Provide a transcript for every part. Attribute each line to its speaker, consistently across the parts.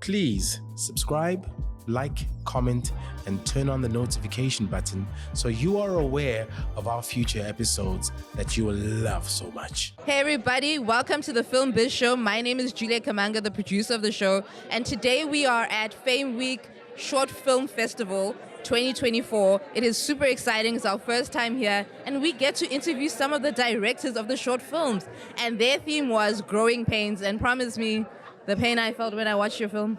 Speaker 1: Please subscribe, like, comment, and turn on the notification button so you are aware of our future episodes that you will love so much.
Speaker 2: Hey everybody, welcome to the Film Biz Show. My name is Julia Kamanga, the producer of the show, and today we are at Fame Week Short Film Festival 2024. It is super exciting. It's our first time here, and we get to interview some of the directors of the short films, and their theme was growing pains, and promise me the pain I felt when I watched your film.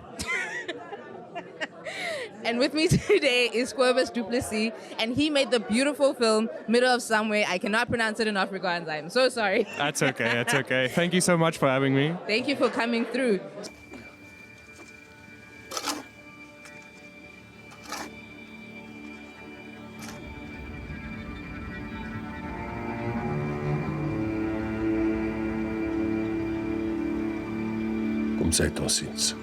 Speaker 2: And with me today is Kobus du Plessis, and he made the beautiful film Middle of Somewhere. I cannot pronounce it in Afrikaans. I'm so sorry.
Speaker 3: That's okay. That's okay. Thank you so much for having me.
Speaker 2: Thank you for coming through.
Speaker 1: Kom sy tossiens.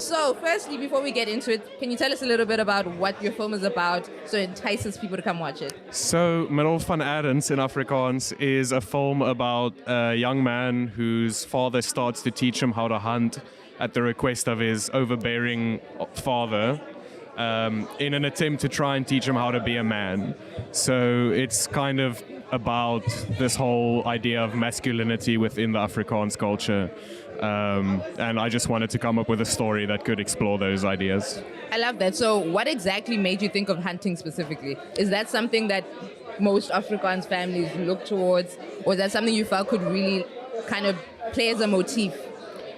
Speaker 2: So, firstly, before we get into it, can you tell us a little bit about what your film is about so it entices people to come watch it?
Speaker 3: So, Middle van Êrens in Afrikaans is a film about a young man whose father starts to teach him how to hunt at the request of his overbearing father, in an attempt to try and teach him how to be a man. So it's kind of about this whole idea of masculinity within the Afrikaans culture. And I just wanted to come up with a story that could explore those ideas.
Speaker 2: I love that. So what exactly made you think of hunting specifically? Is that something that most Afrikaans families look towards, or is that something you felt could really kind of play as a motif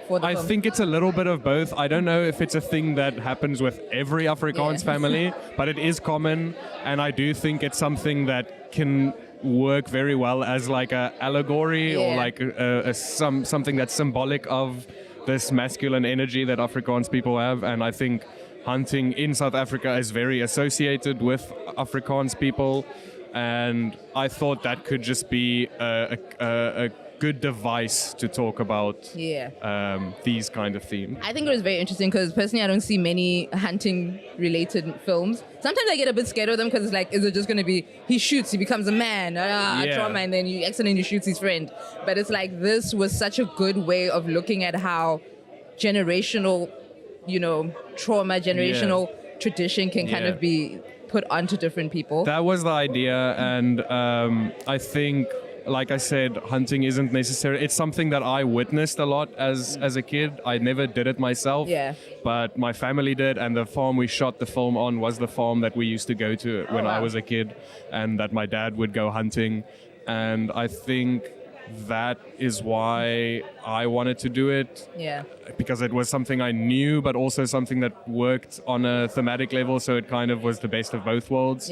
Speaker 2: for the
Speaker 3: I
Speaker 2: film?
Speaker 3: think it's a little bit of both. I don't know if it's a thing that happens with every Afrikaans family, but it is common, and I do think it's something that can work very well as like a allegory or like something that's symbolic of this masculine energy that Afrikaans people have. And I think hunting in South Africa is very associated with Afrikaans people, and I thought that could just be a good device to talk about these kind of themes.
Speaker 2: I think it was very interesting because personally I don't see many hunting related films. Sometimes I get a bit scared of them because it's like, is it just going to be he shoots, he becomes a man, trauma, and then he accidentally shoots his friend? But it's like, this was such a good way of looking at how generational, trauma, generational tradition can kind of be put onto different people.
Speaker 3: That was the idea, and I think, like I said, hunting isn't necessary. It's something that I witnessed a lot as a kid. I never did it myself, but my family did, and the farm we shot the film on was the farm that we used to go to when I was a kid, and that my dad would go hunting. And I think that is why I wanted to do it, because it was something I knew, but also something that worked on a thematic level, so it kind of was the best of both worlds.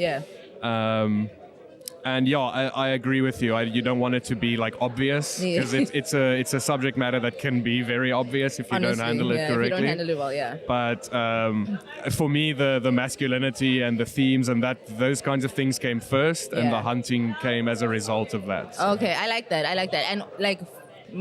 Speaker 3: And I agree with you. You don't want it to be like obvious, because it's a subject matter that can be very obvious if you don't handle it correctly.
Speaker 2: If you don't handle it well,
Speaker 3: But for me, the masculinity and the themes and those kinds of things came first, and the hunting came as a result of that. So.
Speaker 2: Okay, I like that. And like,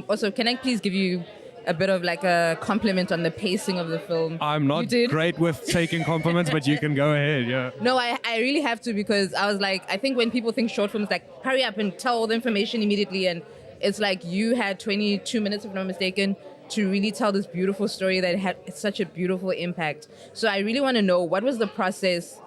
Speaker 2: also, can I please give you a bit of like a compliment on the pacing of the film?
Speaker 3: I'm not great with taking compliments, but you can go ahead,
Speaker 2: No, I really have to, because I was like, I think when people think short films, like, hurry up and tell all the information immediately, and it's like you had 22 minutes, if I'm not mistaken, to really tell this beautiful story that had such a beautiful impact. So I really want to know, what was the process,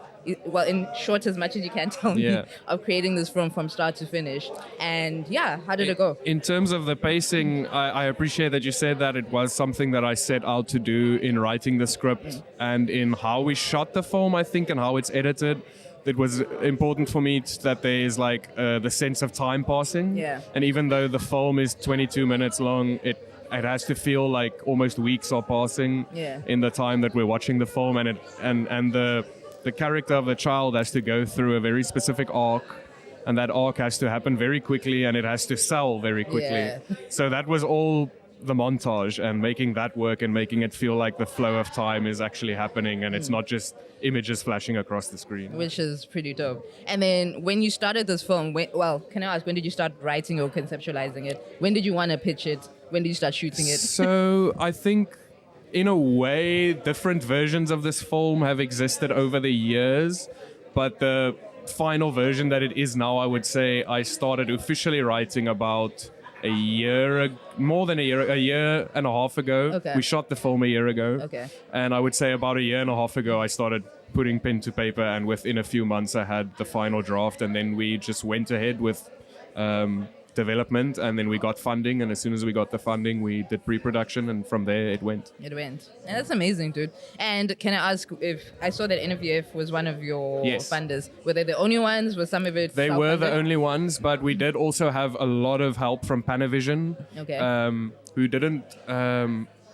Speaker 2: well, in short, as much as you can tell me, of creating this film from start to finish? And how did it go?
Speaker 3: In terms of the pacing, I appreciate that you said that. It was something that I set out to do in writing the script and in how we shot the film, I think, and how it's edited. It was important for me that there is like the sense of time passing. And even though the film is 22 minutes long, it has to feel like almost weeks are passing in the time that we're watching the film, and the character of the child has to go through a very specific arc, and that arc has to happen very quickly, and it has to sell very quickly. So that was all the montage, and making that work and making it feel like the flow of time is actually happening, and it's not just images flashing across the screen.
Speaker 2: Which is pretty dope. And then when you started this film, can I ask, when did you start writing or conceptualizing it? When did you want to pitch it? When did you start shooting it?
Speaker 3: So I think, in a way, different versions of this film have existed over the years, but the final version that it is now, I would say, I started officially writing about more than a year and a half ago.
Speaker 2: Okay.
Speaker 3: We shot the film a year ago.
Speaker 2: Okay.
Speaker 3: And I would say about a year and a half ago, I started putting pen to paper, and within a few months, I had the final draft, and then we just went ahead with development, and then we got funding, and as soon as we got the funding, we did pre-production, and from there it went.
Speaker 2: And that's amazing, dude. And can I ask, if I saw that NVF was one of your funders, were they the only ones? Was some of it
Speaker 3: They were the only ones, but we did also have a lot of help from Panavision, who didn't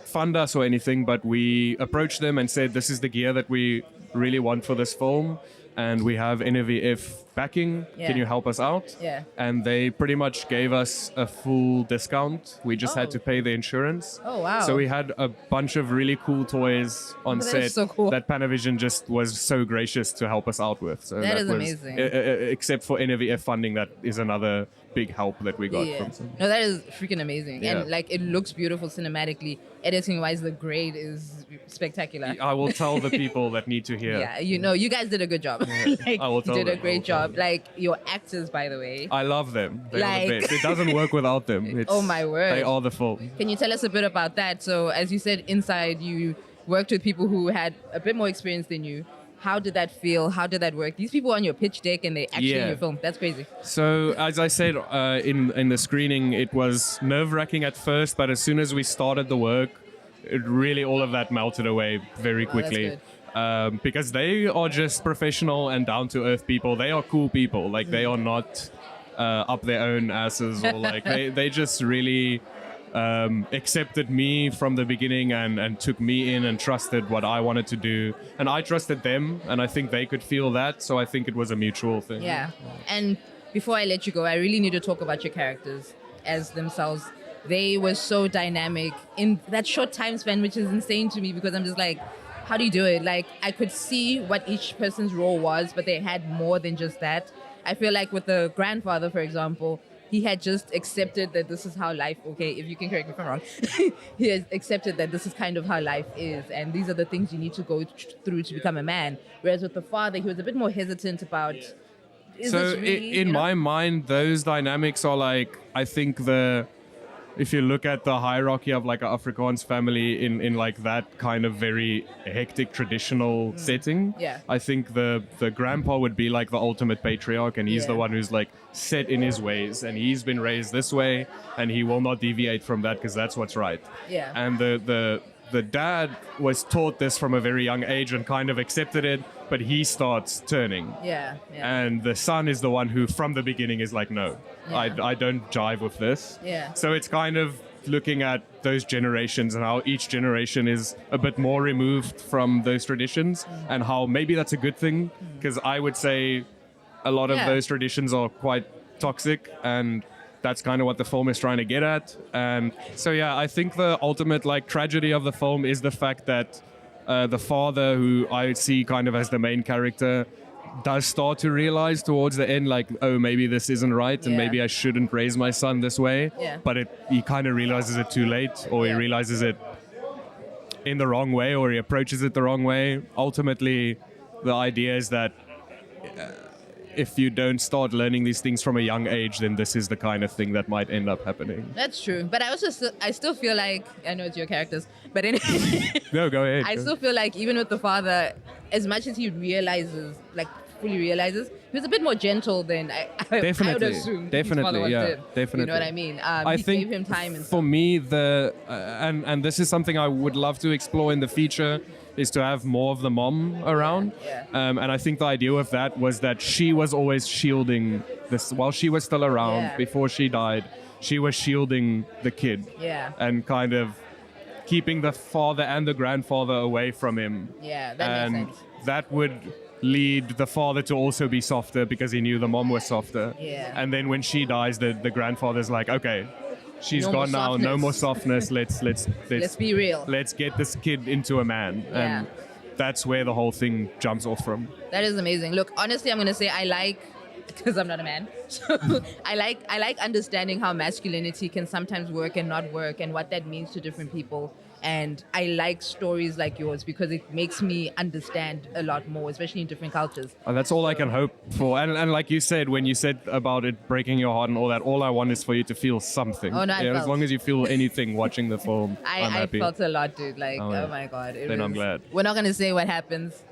Speaker 3: fund us or anything, but we approached them and said, this is the gear that we really want for this film, and we have NVF backing. Can you help us out? And they pretty much gave us a full discount. We just had to pay the insurance.
Speaker 2: Oh, wow.
Speaker 3: So we had a bunch of really cool toys on set that Panavision just was so gracious to help us out with. So
Speaker 2: that is amazing.
Speaker 3: Except for NVF funding, that is another big help that we got from some.
Speaker 2: No, that is freaking amazing. And like, it looks beautiful cinematically. Editing wise, the grade is spectacular.
Speaker 3: I will tell the people that need to hear.
Speaker 2: Yeah, you guys did a good job. Like,
Speaker 3: I will tell
Speaker 2: you did a
Speaker 3: them.
Speaker 2: great job. Like, your actors, by the way.
Speaker 3: I love them. They are the
Speaker 2: Like-
Speaker 3: best. It doesn't work without them.
Speaker 2: Oh, my word.
Speaker 3: They are the film.
Speaker 2: Can you tell us a bit about that? So, as you said, inside you worked with people who had a bit more experience than you. How did that feel? How did that work? These people on your pitch deck and they actually in your film. That's crazy.
Speaker 3: So, as I said in the screening, it was nerve-wracking at first, but as soon as we started the work, it really all of that melted away very quickly. Because they are just professional and down-to-earth people. They are cool people. Like, they are not up their own asses, or like they just really accepted me from the beginning and took me in and trusted what I wanted to do, and I trusted them, and I think they could feel that, so I think it was a mutual thing.
Speaker 2: And before I let you go, I really need to talk about your characters as themselves. They were so dynamic in that short time span, which is insane to me, because I'm just like, how do you do it? Like, I could see what each person's role was, but they had more than just that. I feel like with the grandfather, for example, he had just accepted that this is how life, okay, if you can correct me if I'm wrong, he has accepted that this is kind of how life is, and these are the things you need to go through to become a man. Whereas with the father, he was a bit more hesitant about, is
Speaker 3: So
Speaker 2: this really,
Speaker 3: in my mind, those dynamics are like, I think if you look at the hierarchy of like an Afrikaans family in like that kind of very hectic traditional setting, I think the grandpa would be like the ultimate patriarch, and he's the one who's like set in his ways, and he's been raised this way, and he will not deviate from that because that's what's right. And the dad was taught this from a very young age and kind of accepted it, but he starts turning. And the son is the one who from the beginning is like, no, I don't jive with this. So it's kind of looking at those generations and how each generation is a bit more removed from those traditions, and how maybe that's a good thing, because I would say a lot of those traditions are quite toxic, and that's kind of what the film is trying to get at. And so, I think the ultimate like tragedy of the film is the fact that the father, who I see kind of as the main character, does start to realize towards the end, like, oh, maybe this isn't right, and maybe I shouldn't raise my son this way. But he kind of realizes it too late, or he realizes it in the wrong way, or he approaches it the wrong way. Ultimately, the idea is that if you don't start learning these things from a young age, then this is the kind of thing that might end up happening.
Speaker 2: That's true. But I still feel like, I know it's your characters, but anyway.
Speaker 3: No, go ahead.
Speaker 2: I still feel like even with the father, as much as he realizes, like fully realizes, he was a bit more gentle than I would assume.
Speaker 3: Definitely,
Speaker 2: You know what I mean?
Speaker 3: I
Speaker 2: he
Speaker 3: think
Speaker 2: gave him time and
Speaker 3: for me, and this is something I would love to explore in the future, is to have more of the mom around. And I think the idea of that was that she was always shielding this while she was still around. Before she died, she was shielding the kid and kind of keeping the father and the grandfather away from him.
Speaker 2: That makes sense.
Speaker 3: That would lead the father to also be softer because he knew the mom was softer. And then when she dies, the grandfather's like, okay, she's gone now. No more softness. Let's
Speaker 2: be real.
Speaker 3: Let's get this kid into a man. And that's where the whole thing jumps off from.
Speaker 2: That is amazing. Look, honestly, I'm going to say I like, because I'm not a man, so I like understanding how masculinity can sometimes work and not work, and what that means to different people. And I like stories like yours because it makes me understand a lot more, especially in different cultures.
Speaker 3: And that's all I can hope for. And like you said, when you said about it breaking your heart and all that, all I want is for you to feel something.
Speaker 2: Oh, no,
Speaker 3: as long as you feel anything watching the film, I'm
Speaker 2: I
Speaker 3: happy.
Speaker 2: felt a lot, dude. Like, oh my God.
Speaker 3: Then I'm glad.
Speaker 2: We're not going to say what happens.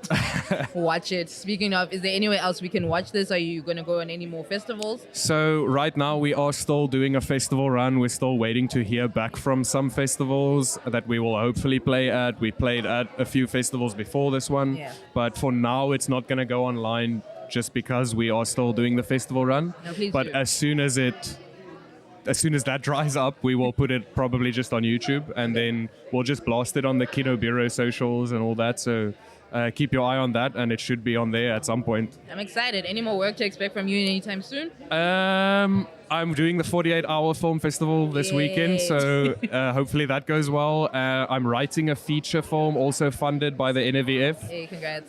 Speaker 2: Watch it. Speaking of, is there anywhere else we can watch this? Are you going to go on any more festivals?
Speaker 3: So right now we are still doing a festival run. We're still waiting to hear back from some festivals that we will hopefully play at. We played at a few festivals before this one.
Speaker 2: Yeah.
Speaker 3: But for now, it's not going to go online just because we are still doing the festival run.
Speaker 2: No, please
Speaker 3: but
Speaker 2: do.
Speaker 3: as soon as that dries up, we will put it probably just on YouTube, and then we'll just blast it on the Kino Bureau socials and all that. So keep your eye on that, and it should be on there at some point.
Speaker 2: I'm excited. Any more work to expect from you anytime soon?
Speaker 3: I'm doing the 48-hour film festival this weekend, so hopefully that goes well. I'm writing a feature film also funded by the NVF.
Speaker 2: Hey, congrats.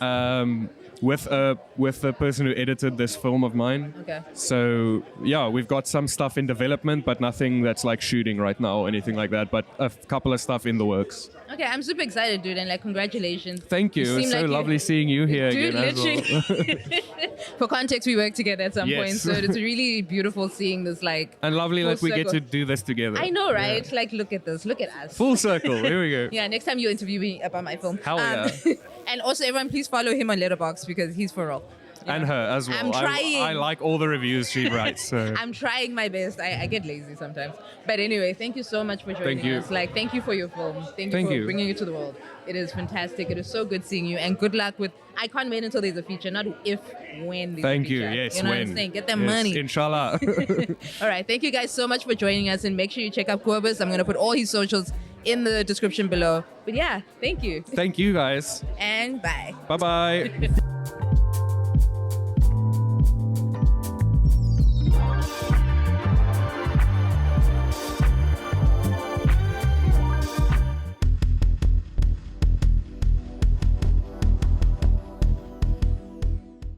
Speaker 3: With the person who edited this film of mine.
Speaker 2: Okay.
Speaker 3: So yeah, we've got some stuff in development, but nothing that's like shooting right now or anything like that. But a couple of stuff in the works.
Speaker 2: Okay, I'm super excited, dude, and like congratulations.
Speaker 3: Thank you. It's so lovely seeing you here
Speaker 2: dude,
Speaker 3: again as well.
Speaker 2: For context, we worked together at some
Speaker 3: Yes.
Speaker 2: point, so it's really beautiful seeing this like.
Speaker 3: And lovely
Speaker 2: full
Speaker 3: that we get
Speaker 2: circle.
Speaker 3: to do this together.
Speaker 2: I know, right?
Speaker 3: Yeah.
Speaker 2: Like, look at this. Look at us.
Speaker 3: Full circle. Here we go.
Speaker 2: Yeah, next time you interview me about my film.
Speaker 3: Hell yeah.
Speaker 2: And also, everyone, please follow him on Letterboxd because he's for real. You
Speaker 3: And
Speaker 2: know?
Speaker 3: her as well.
Speaker 2: I'm trying.
Speaker 3: I like all the reviews she writes. So.
Speaker 2: I'm trying my best. I get lazy sometimes. But anyway, thank you so much for joining
Speaker 3: Thank you.
Speaker 2: us. Like, thank you for your film. Thank
Speaker 3: Thank
Speaker 2: you for
Speaker 3: you.
Speaker 2: bringing it to the world. It is fantastic. It is so good seeing you. And good luck with. I can't wait until there's a feature. Not if, when there's
Speaker 3: Thank
Speaker 2: a
Speaker 3: you.
Speaker 2: feature.
Speaker 3: Yes,
Speaker 2: You know
Speaker 3: when.
Speaker 2: what I'm saying? Get them
Speaker 3: Yes,
Speaker 2: money.
Speaker 3: Inshallah.
Speaker 2: All right. Thank you guys so much for joining us. And make sure you check out Kobus. I'm going to put all his socials in the description below. But yeah, thank you.
Speaker 3: Thank you guys.
Speaker 2: And bye.
Speaker 3: Bye bye.